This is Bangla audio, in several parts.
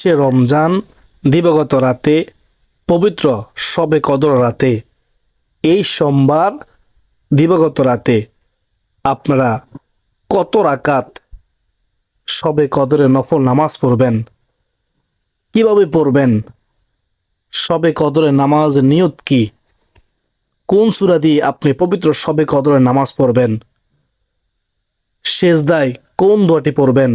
সে রমজান দিবাগত রাতে পবিত্র শবে কদর রাতে এই সোমবার দিবাগত রাতে আপনারা কত রাকাত শবে কদরে নফল নামাজ পড়বেন, কিভাবে পড়বেন, শবে কদরে নামাজ নিয়ত কি, কোন সূরা দিয়ে আপনি পবিত্র শবে কদরে নামাজ পড়বেন, সেজদায় কোন দোয়াটি পড়বেন,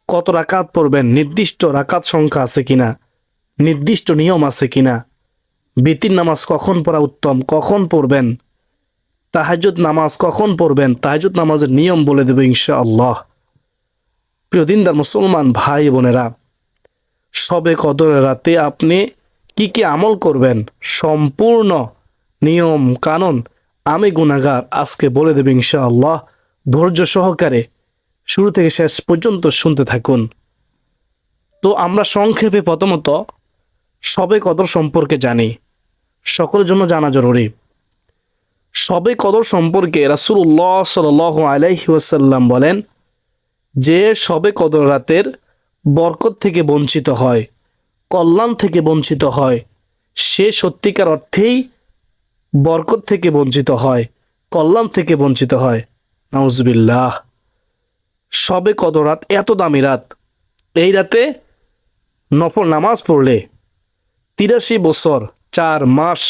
কত রাকাত পড়বেন, নির্দিষ্ট রাকাত সংখ্যা আছে কিনা, নির্দিষ্ট নিয়ম আছে কিনা, বিতির নামাজ কখন পড়া উত্তম, কখন পড়বেন, তাহাজ্জুদ নামাজ কখন পড়বেন, তাহাজ্জুদ নামাজের নিয়ম বলে দেব ইনশাআল্লাহ। প্রিয় দিনদার মুসলমান ভাই বোনেরা, শবে কদরের রাতে আপনি কি কি আমল করবেন, সম্পূর্ণ নিয়ম কানুন আমি গুনাহগার আজকে বলে দেব ইনশাআল্লাহ। ধৈর্য সহকারে শুরু থেকে শেষ পর্যন্ত শুনতে থাকুন। তো আমরা সংক্ষেপে প্রথমত শবে কদর সম্পর্কে জানি, সকলের জন্য জানা জরুরি। শবে কদর সম্পর্কে রাসূলুল্লাহ সাল্লাল্লাহু আলাইহি ওয়াসাল্লাম বলেন যে শবে কদর রাতের বরকত থেকে বঞ্চিত হয়, কল্যাণ থেকে বঞ্চিত হয়, সে সত্যিকার অর্থেই বরকত থেকে বঞ্চিত হয়, কল্যাণ থেকে বঞ্চিত হয়। নাউজুবিল্লাহ। শবে কদর রাত এত দামি রাত, এই রাতে নফল নামাজ পড়লে 83 বছর 4 মাস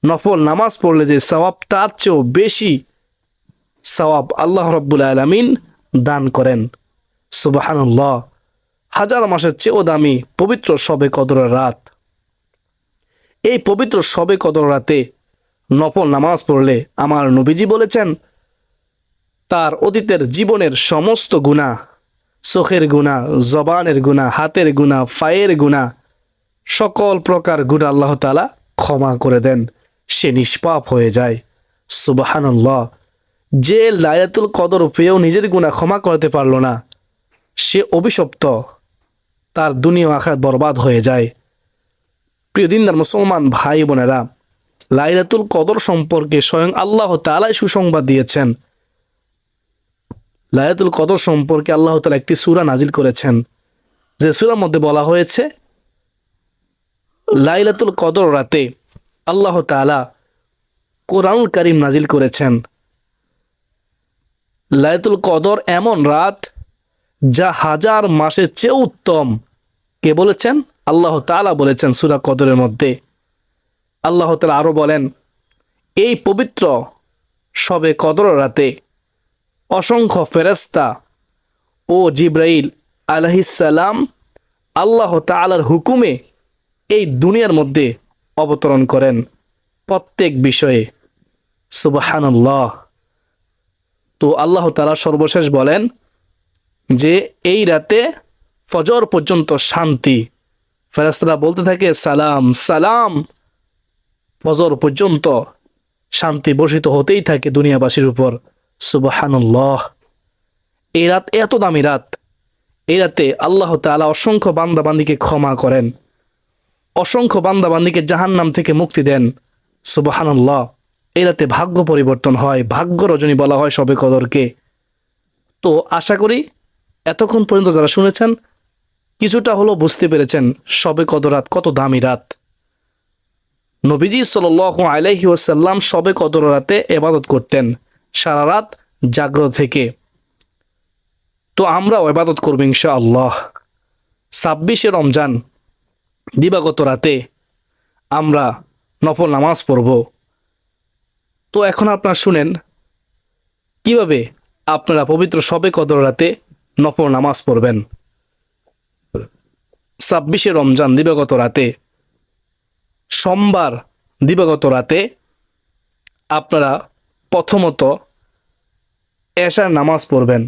নফল নামাজ পড়লে যে সওয়াব, তার চেয়েও বেশি সওয়াব আল্লাহ রাব্বুল আলামিন দান করেন। সুবহানাল্লাহ। হাজার মাসের চেয়েও দামি পবিত্র শবে কদরের রাত। এই পবিত্র শবে কদর রাতে নফল নামাজ পড়লে আমার নবীজি বলেছেন তার অতীতের জীবনের সমস্ত গুনাহ, চোখের গুনাহ, জবানের গুনাহ, হাতের গুনাহ, পায়ের গুনাহ, সকল প্রকার গুনাহ আল্লাহ তাআলা ক্ষমা করে দেন, সে নিষ্পাপ হয়ে যায়। সুবহানাল্লাহ। যে লাইলাতুল কদর পেয়েও নিজের গুনাহ ক্ষমা করতে পারল না, সে অভিশপ্ত, তার দুনিয়া আখিরাত বরবাদ হয়ে যায়। প্রিয় দিনদার মুসলমান ভাই বোনেরা, লাইলাতুল কদর সম্পর্কে স্বয়ং আল্লাহ তাআলাই সুসংবাদ দিয়েছেন। লাইলাতুল কদর সম্পর্কে আল্লাহ তাআলা একটি সূরা নাজিল করেছেন, যে সূরার মধ্যে বলা হয়েছে লাইলাতুল কদর রাতে আল্লাহ তাআলা কোরআনুল কারীম নাজিল করেছেন। লাইলাতুল কদর এমন রাত যা হাজার মাসের চেয়ে উত্তম। কে বলেছেন? আল্লাহ তাআলা বলেছেন সূরা কদরের মধ্যে। আল্লাহ তাআলা আরো বলেন, এই পবিত্র শবে কদর রাতে অসংখ্য ফেরেশতা ও জিবরাইল আলাইহিস সালাম আল্লাহ তাআলার হুকুমে এই দুনিয়ার মধ্যে অবতরণ করেন প্রত্যেক বিষয়ে। সুবহানাল্লাহ। তো আল্লাহ তাআলা সর্বশেষ বলেন যে এই রাতে ফজর পর্যন্ত শান্তি। ফেরেশতারা বলতে থাকে সালাম সালাম, ফজর পর্যন্ত শান্তি বর্ষিত হতেই থাকে দুনিয়াবাসীর উপর। সুবহানাল্লাহ। এই রাত এত দামি রাত, এই রাতে আল্লাহ তাআলা অসংখ্য বান্দাবান্দিকে ক্ষমা করেন, অসংখ্য বান্দাবান্দিকে জাহান্নাম থেকে মুক্তি দেন। সুবহানাল্লাহ। এই রাতে ভাগ্য পরিবর্তন হয়, ভাগ্য রজনী বলা হয় শবে কদরকে। তো আশা করি এতক্ষণ পর্যন্ত যারা শুনেছেন কিছুটা হলো বুঝতে পেরেছেন শবে কদর রাত কত দামি রাত। নবীজি সাল্লাল্লাহু আলাইহি ওয়াসাল্লাম শবে কদর রাতে ইবাদত করতেন সারা রাত জাগ্রত থেকে। তো আমরাও ইবাদত করব ইনশাআল্লাহ। 26শে রমজান দিবাগত রাতে আমরা নফল নামাজ পড়ব। তো এখন আপনারা শুনেন কিভাবে আপনারা পবিত্র শবে কদর রাতে নফল নামাজ পড়বেন। 26শে রমজান দিবাগত রাতে, সোমবার দিবাগত রাতে আপনারা প্রথমত এশার নামাজ পড়বেন।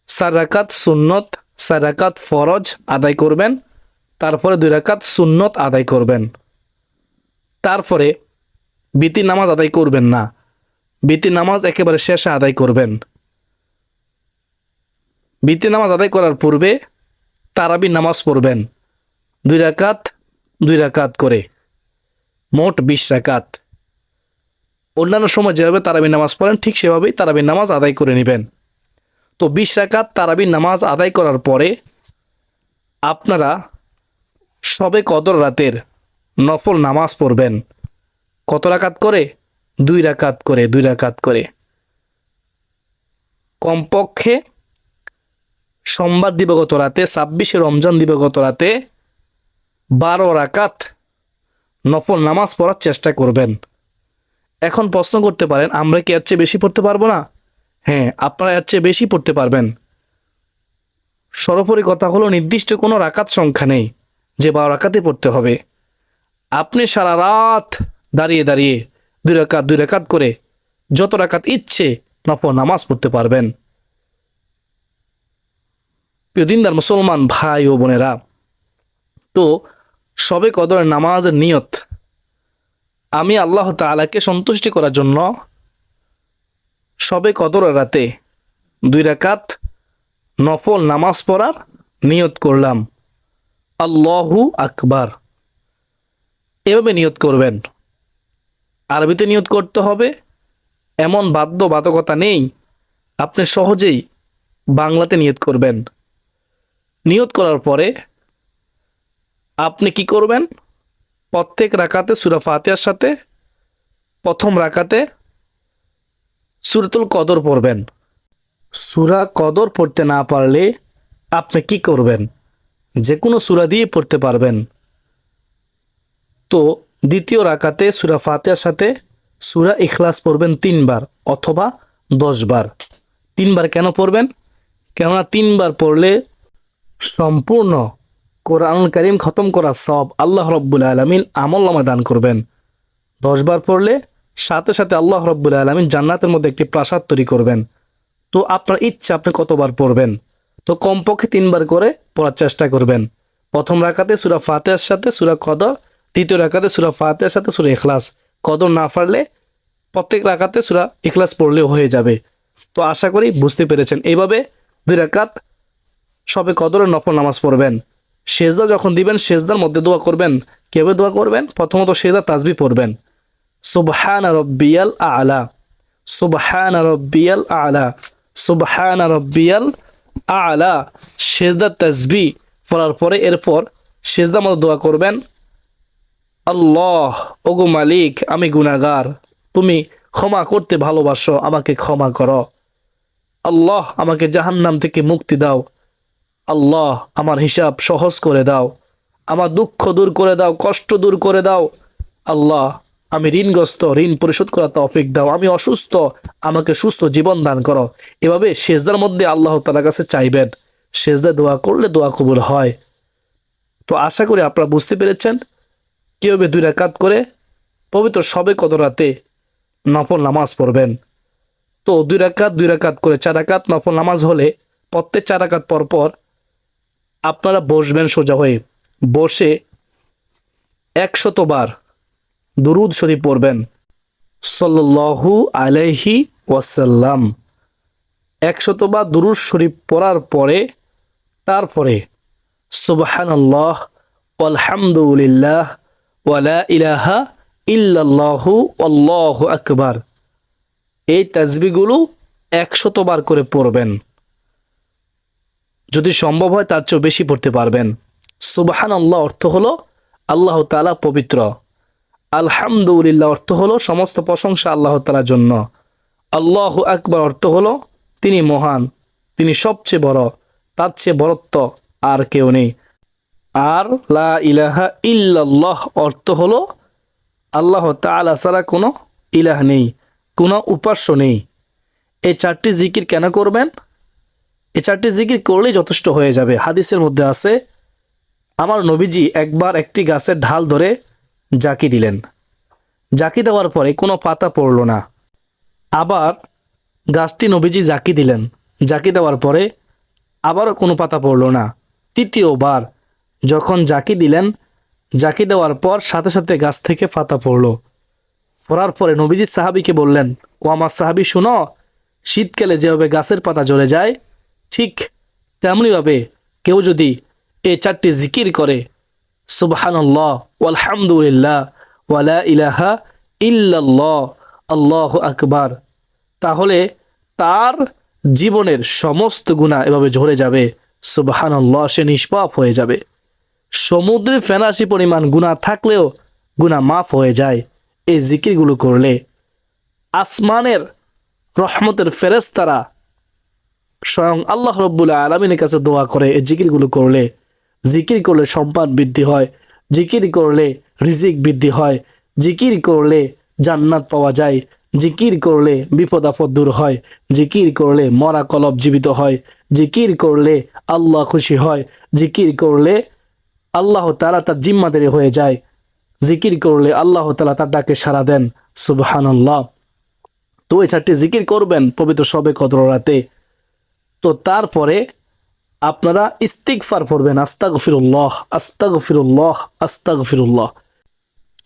4 রাকাত সুন্নত, 4 রাকাত ফরজ আদায় করবেন, তারপরে 2 রাকাত সুন্নত আদায় করবেন। তারপরে বিতির নামাজ আদায় করবেন না, বিতির নামাজ একেবারে শেষে আদায় করবেন। বিতির নামাজ আদায় করার পূর্বে তারাবি নামাজ পড়বেন 2 রাকাত 2 রাকাত করে, মোট 20 রাকাত। অন্যান্য সময় যেভাবে তারাবি নামাজ পড়েন ঠিক সেভাবেই তারাবি নামাজ আদায় করে নেবেন। তো 20 রাকাত তারাবির নামাজ আদায় করার পরে আপনারা শবে কদর রাতের নফল নামাজ পড়বেন। কত রাকাত করে? 2 রাকাত করে, 2 রাকাত করে। কমপক্ষে সোমবার দিবগত রাতে 26শে রমজান দিবগত রাতে 12 রাকাত নফল নামাজ পড়ার চেষ্টা করবেন। এখন প্রশ্ন করতে পারেন, আমরা কি এর চেয়ে বেশি পড়তে পারবো না? হ্যাঁ, আপনারা এর চেয়ে বেশি পড়তে পারবেন। সর্বোপরি কথা হলো, নির্দিষ্ট কোনো রাকাত সংখ্যা নেই যে 12 রাকাতে পড়তে হবে। আপনি সারা রাত দাঁড়িয়ে দাঁড়িয়ে 2 রাকাত 2 রাকাত করে যত রাকাত ইচ্ছে নফল নামাজ পড়তে পারবেন। প্রিয় দিনদার মুসলমান ভাই ও বোনেরা, তো শবে কদরের নামাজের নিয়ত আমি আল্লাহ তাআলাকে সন্তুষ্টি করার জন্য শবে কদরের রাতে 2 রাকাত নফল নামাজ পড়ার নিয়ত করলাম। আল্লাহু আকবার, এভাবে নিয়ত করবেন। আরবিতে নিয়ত করতে হবে, এমন বাধ্যবাধকতা নেই, আপনি সহজেই বাংলাতে নিয়ত করবেন। নিয়ত করার পরে আপনি কি করবেন? প্রত্যেক রাকাতে সূরা ফাতিহার সাথে প্রথম রাকাতে সূরাতুল কদর পড়বেন। সূরা কদর পড়তে না পারলে আপনি কি করবেন? যে কোনো সূরা দিয়ে পড়তে পারবেন। তো দ্বিতীয় রাকাতে সূরা ফাতিহার সাথে সূরা ইখলাস পড়বেন 3 বার অথবা 10 বার। 3 বার কেন পড়বেন? কেননা 3 বার পড়লে সম্পূর্ণ কোরআনুল কারীম খতম করার সওয়াব আল্লাহ রাব্বুল আলামিন আমলনামায় দান করবেন। 10 বার পড়লে সাথে সাথে আল্লাহ রাব্বুল আলামিন জান্নাতের মধ্যে একটি প্রাসাদ তৈরি করবেন। তো আপনার ইচ্ছা আপনি কতবার পড়বেন। তো কমপক্ষে 3 বার করে পড়ার চেষ্টা করবেন। প্রথম রাকাতে সূরা ফাতিহার সাথে সূরা কদর, দ্বিতীয় রাকাতে সূরা ফাতিহার সাথে সূরা ইখলাস। কদর না পারলে প্রত্যেক রাকাতে সূরা ইখলাস পড়লেও হয়ে যাবে। তো আশা করি বুঝতে পেরেছেন। এইভাবে 2 রাকাত শবে কদরের নফল নামাজ পড়বেন। সেজদা যখন দিবেন সেজদার মধ্যে দোয়া করবেন। কিভাবে দোয়া করবেন? প্রথমত সেজদা তাসবিহ পড়বেন, সুবহান রাব্বিয়াল আ'লা, সুবহান রাব্বিয়াল আ'লা, সুবহান রাব্বিয়াল আ'লা। সেজদা তাসবিহ পড়ার পরে এরপর সেজদার মধ্যে দোয়া করবেন, আল্লাহ ওগো মালিক, আমি গুনাহগার, তুমি ক্ষমা করতে ভালোবাসো, আমাকে ক্ষমা করো। আল্লাহ আমাকে জাহান্নাম থেকে মুক্তি দাও। আল্লাহ আমার হিসাব সহজ করে দাও, আমার দুঃখ দূর করে দাও, কষ্ট দূর করে দাও। আল্লাহ আমি ঋণগ্রস্ত, ঋণ পরিশোধ করার তৌফিক দাও। আমি অসুস্থ, আমাকে সুস্থ জীবন দান করো। এভাবে সেজদার মধ্যে আল্লাহ তাআলার কাছে চাইবেন। সেজদা দোয়া করলে দোয়া কবুল হয়। তো আশা করি আপনারা বুঝতে পেরেছেন কীভাবে 2 রাকাত করে পবিত্র শবে কদর রাতে নফল নামাজ পড়বেন। তো 2 রাকাত 2 রাকাত করে 4 রাকাত নফল নামাজ হলে প্রত্যেক 4 রাকাত পর পর আপনারা বসবেন সোজা হয়ে। বসে 100 বার দুরূদ শরীফ পড়বেন, সাল্লাল্লাহু আলাইহি ওয়াসাল্লাম। 100 বার দুরূদ শরীফ পড়ার পরে তারপরে সুবহানাল্লাহ আলহামদুলিল্লাহ ওয়ালা ইলাহা ইল্লাল্লাহু আল্লাহু আকবার, এই তাসবিহগুলো 100 বার করে পড়বেন। যদি সম্ভব হয় তার চেয়েও বেশি পড়তে পারবেন। সুবহানাল্লাহ অর্থ হলো আল্লাহ তাআলা পবিত্র। আলহামদুলিল্লাহ অর্থ হলো সমস্ত প্রশংসা আল্লাহ তাআলার জন্য। আল্লাহু আকবার অর্থ হলো তিনি মহান, তিনি সবচেয়ে বড়, তার চেয়ে বড়ত্ব আর কেউ নেই। আর লা ইলাহা ইল্লাল্লাহ অর্থ হলো আল্লাহ তাআলা ছাড়া কোনো ইলাহ নেই, কোনো উপাস্য নেই। এই 4টি জিকির কেন করবেন? এই 4টি জিকির করলেই যথেষ্ট হয়ে যাবে। হাদিসের মধ্যে আছে, আমার নবীজি একবার একটি গাছের ঢাল ধরে জাকি দিলেন। জাকি দেওয়ার পরে কোনো পাতা পড়ল না। আবার গাছটি নবীজি জাকি দিলেন, জাকি দেওয়ার পরে আবারও কোনো পাতা পড়ল না। তৃতীয়বার যখন জাকি দিলেন, জাকি দেওয়ার পর সাথে সাথে গাছ থেকে পাতা পড়ল। পড়ার পরে নবীজি সাহাবীকে বললেন, ও আমার সাহাবী শুনো, শীতকালে যেভাবে গাছের পাতা জ্বলে যায় ঠিক তেমনিভাবে কেউ যদি এই 4টি জিকির করে, সুবহানাল্লাহ আলহামদুলিল্লাহ ওয়ালা ইলাহা ইল্লাল্লাহ আল্লাহু আকবার, তাহলে তার জীবনের সমস্ত গুনাহ এভাবে ঝরে যাবে, সুবহানাল্লাহ, সে নিষ্পাপ হয়ে যাবে। সমুদ্রে ফেনাশি পরিমাণ গুনাহ থাকলেও গুনাহ মাফ হয়ে যায় এই জিকিরগুলো করলে। আসমানের রহমতের ফেরেশতারা স্বয়ং আল্লাহ রব্বুল আলামিনের কাছে দোয়া করে এই জিকিরগুলো করলে। জিকির করলে সম্মান বৃদ্ধি হয়, জিকির করলে রিজিক বৃদ্ধি হয়, জিকির করলে জান্নাত পাওয়া যায়, জিকির করলে বিপদ আপদ দূর হয়, জিকির করলে মরা কলব জীবিত হয়, জিকির করলে আল্লাহ খুশি হয়, জিকির করলে আল্লাহ তাআলা তার জিম্মাদারি হয়ে যায়, জিকির করলে আল্লাহ তাআলা তার ডাকে সাড়া দেন। সুবহানাল্লাহ। তো এই 4টি জিকির করবেন পবিত্র শবে কদর রাতে। তো তারপরে আপনারা ইস্তিগফার পড়বেন, আস্তাগফিরুল্লাহ আস্তাগফিরুল্লাহ আস্তাগফিরুল্লাহ।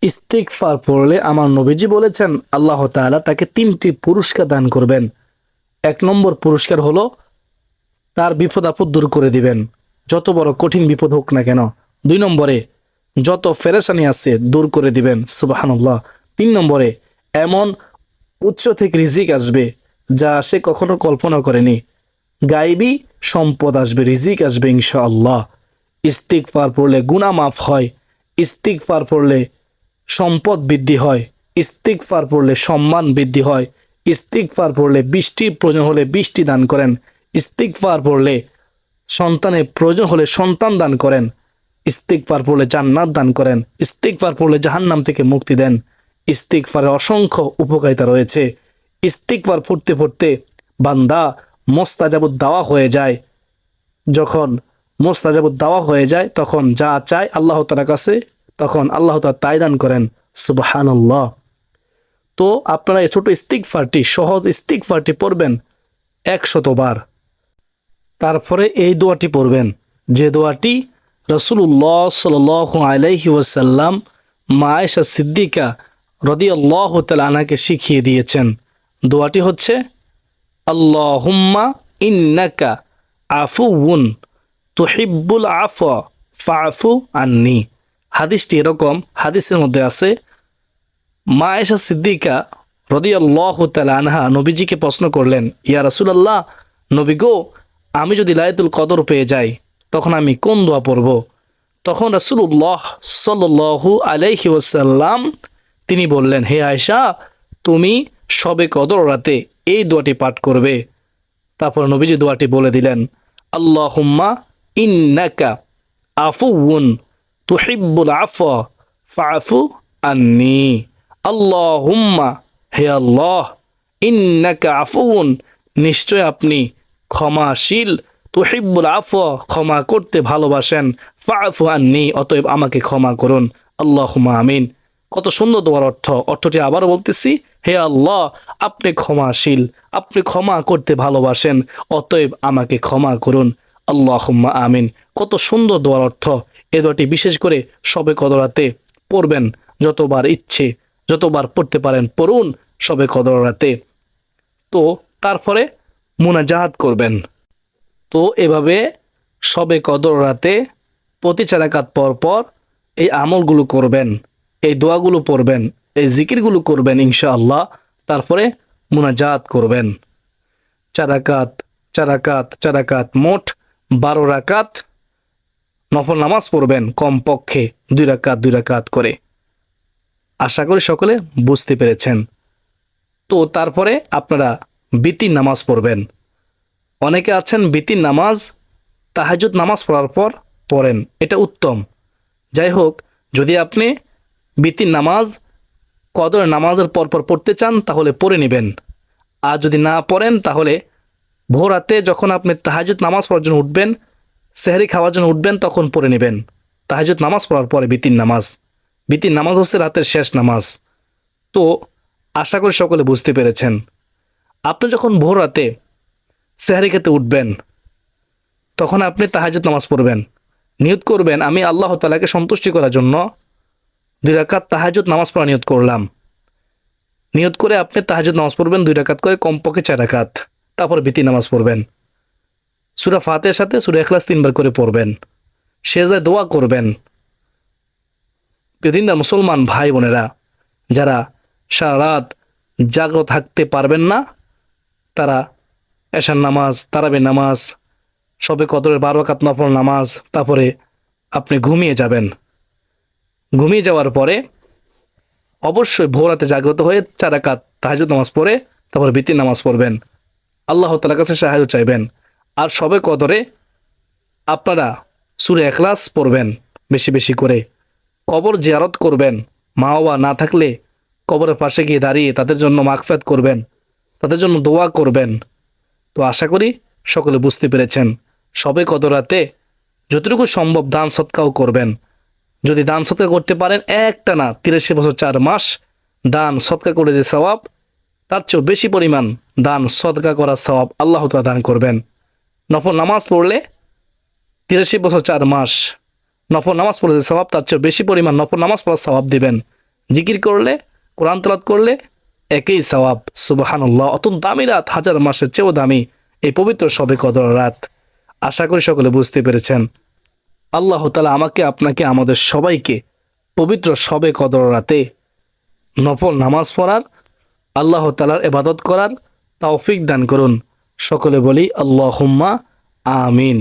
ইস্তিগফার পড়লে আমার নবীজি বলেছেন আল্লাহ তাআলা তাকে 3টি পুরস্কার দান করবেন। 1 নম্বর পুরস্কার হলো তার বিপদ আপদ দূর করে দিবেন, যত বড় কঠিন বিপদ হোক না কেন। 2 নম্বরে যত ফেরেশানি আছে দূর করে দিবেন, সুবহানাল্লাহ। 3 নম্বরে এমন উৎস থেকে রিজিক আসবে যা সে কখনো কল্পনা করেনি। গায়েবী সম্পদ আসবে, রিজিক আসবে ইনশাআল্লাহ। ইস্তিগফার পড়লে গুনাহ মাফ হয়, ইস্তিগফার পড়লে সম্পদ বৃদ্ধি হয়, ইস্তিগফার পড়লে সম্মান বৃদ্ধি হয়, ইস্তিগফার পড়লে বৃষ্টির প্রয়োজন হলে বৃষ্টি দান করেন, ইস্তিগফার পড়লে সন্তানের প্রয়োজন হলে সন্তান দান করেন, ইস্তিগফার পড়লে জান্নাত দান করেন, ইস্তিগফার পড়লে জাহান্নাম থেকে মুক্তি দেন। ইস্তিগফারের অসংখ্য উপকারিতা রয়েছে। ইস্তিগফার পড়তে পড়তে বান্দা মোস্তাজাবুদ দাওয়া হয়ে যায়। যখন মোস্তাজাবুদ দাওয়া হয়ে যায় তখন যা চায় আল্লাহ তাআলার কাছে, তখন আল্লাহ তাআলা তাই দান করেন, সুবহানাল্লাহ। তো আপনারা এই ছোট ইস্তিগফারটি, সহজ ইস্তিগফারটি পড়বেন 100 বার। তারপরে এই দোয়াটি পড়বেন, যে দোয়াটি রাসূলুল্লাহ সাল্লাল্লাহু আলাইহি ওয়াসাল্লাম মা আয়েশা সিদ্দিকা রাদিয়াল্লাহু তাআলা আনহাকে শিখিয়ে দিয়েছেন। দোয়াটি হচ্ছে আল্লাহুম্মা ইন্নাকা আফুউন তুহিব্বুল আফওয়া ফাআফু আন্নি। হাদিসটি এরকম, হাদিসের মধ্যে আছে মা আয়েশা সিদ্দিকা রাদিয়াল্লাহু তাআলা আনহা নবীজিকে প্রশ্ন করলেন, ইয়া রাসূলুল্লাহ, নবী গো, আমি যদি লাইলাতুল কদর পেয়ে যাই তখন আমি কোন দোয়া পড়ব? তখন রাসূলুল্লাহ সাল্লাল্লাহু আলাইহি ওয়াসাল্লাম তিনি বললেন, হে আয়েশা, তুমি শবে কদর রাতে এই দোয়াটি পাঠ করবে। তারপর নবীজি দোয়াটি বলে দিলেন, আল্লাহুম্মা ইন্নাকা আফুউন তুহিব্বুল আফওয়া ফাআফু আন্নি। আল্লাহুম্মা, হে আল্লাহ, ইন্নাকা আফুউন, নিশ্চয় আপনি ক্ষমাশীল, তুহিব্বুল আফওয়া, ক্ষমা করতে ভালোবাসেন, ফাআফু আন্নি, অতএব আমাকে ক্ষমা করুন। আল্লাহুম্মা আমিন। কত সুন্দর দোয়ার অর্থটি আবার বলতেছি, হে আল্লাহ, আপনি ক্ষমাশীল, আপনি ক্ষমা করতে ভালোবাসেন, অতএব আমাকে ক্ষমা করুন। আল্লাহুম্মা আমিন। কত সুন্দর দোয়ার অর্থ। এ দোয়াটি বিশেষ করে শবে কদর রাতে পড়বেন, যতবার ইচ্ছে যতবার পড়তে পারেন পড়ুন শবে কদর রাতে। তো তারপরে মুনাজাত করবেন। তো এভাবে শবে কদর রাতে প্রতি 4 রাকাত পর পর এই আমলগুলো করবেন, এই দোয়াগুলো পড়বেন, এই জিকিরগুলো করবেন ইনশাআল্লাহ। তারপরে মুনাজাত করবেন 4 রাকাত 4 রাকাত 4 রাকাত, মোট 12 রাকাত নফল নামাজ পড়বেন, কমপক্ষে 2 রাকাত 2 রাকাত করে। আশা করি সকলে বুঝতে পেরেছেন। তো তারপরে আপনারা বিতির নামাজ পড়বেন। অনেকে আছেন বিতির নামাজ তাহাজ্জুদ নামাজ পড়ার পর পড়েন, এটা উত্তম। যাই হোক, যদি আপনি বিতির নামাজ কদর নামাজের পরপর পড়তে চান তাহলে পড়ে নেবেন। আর যদি না পড়েন তাহলে ভোর রাতে যখন আপনি তাহাজ্জুদ নামাজ পড়ার জন্য উঠবেন, সেহরি খাওয়ার জন্য উঠবেন, তখন পড়ে নেবেন। তাহাজ্জুদ নামাজ পড়ার পরে বিতির নামাজ, বিতির নামাজ হচ্ছে রাতের শেষ নামাজ। তো আশা করি সকলে বুঝতে পেরেছেন। আপনি যখন ভোর রাতে সেহরি খেতে উঠবেন তখন আপনি তাহাজ্জুদ নামাজ পড়বেন, নিয়ত করবেন আমি আল্লাহ তাআলাকে সন্তুষ্টি করার জন্য 2 রাকাত তাহাজ্জুদ নামাজ পড়া নিয়ত করলাম। নিয়ত করে আপনি তাহাজ্জুদ নামাজ পড়বেন 2 রাকাত করে, কমপক্ষে 4 রাকাত। তারপর বিতির নামাজ পড়বেন, সূরা ফাতিহার সাথে সূরা ইখলাস 3 বার করে পড়বেন, সেজদায় দোয়া করবেন। প্রতিদিন মুসলমান ভাই বোনেরা যারা সারা রাত জাগ্রত থাকতে পারবেন না, তারা এশার নামাজ, তারাবির নামাজ, শবে কদরের 12 রাকাত নফল নামাজ, তারপরে আপনি ঘুমিয়ে যাবেন। ঘুমিয়ে যাওয়ার পরে অবশ্যই ভোর রাতে জাগ্রত হয়ে 4 রাকাত তাহাজ্জুদ নামাজ পড়ে তারপর বিতির নামাজ পড়বেন, আল্লাহ তাআলার কাছে সাহায্য চাইবেন। আর শবে কদরে আপনারা সূরা ইখলাস পড়বেন বেশি বেশি করে। কবর জিয়ারত করবেন, মা বাবা না থাকলে কবরের পাশে গিয়ে দাঁড়িয়ে তাদের জন্য মাগফিরাত করবেন, তাদের জন্য দোয়া করবেন। তো আশা করি সকলে বুঝতে পেরেছেন। শবে কদর রাতে যতটুকু সম্ভব দান সৎকাও করবেন। যদি দান সৎকা করতে পারেন একটা না 83 বছর 4 মাস দান সৎকা করে যে সওয়াব, তার চেয়েও বেশি পরিমাণ দান সৎকা করার সওয়াব আল্লাহ তাআলা দান করবেন। নফল নামাজ পড়লে 83 বছর 4 মাস নফল নামাজ পড়লে যে সওয়াব, তার চেয়েও বেশি পরিমাণ নফল নামাজ পড়ার সওয়াব দিবেন। জিকির করলে, কোরআন তেলাওয়াত করলে একই সওয়াব। সুবহানাল্লাহ। অত্যন্ত দামি রাত, হাজার মাসের চেয়েও দামি এই পবিত্র শবে কদর রাত। আশা করি সকলে বুঝতে পেরেছেন। আল্লাহ তাআলা আমাকে, আপনাকে, আমাদের সবাইকে পবিত্র শবে কদর রাতে নফল নামাজ পড়ার, আল্লাহ তাআলার ইবাদত করার তৌফিক দান করুন। সকলে বলি আল্লাহুম্মা আমিন।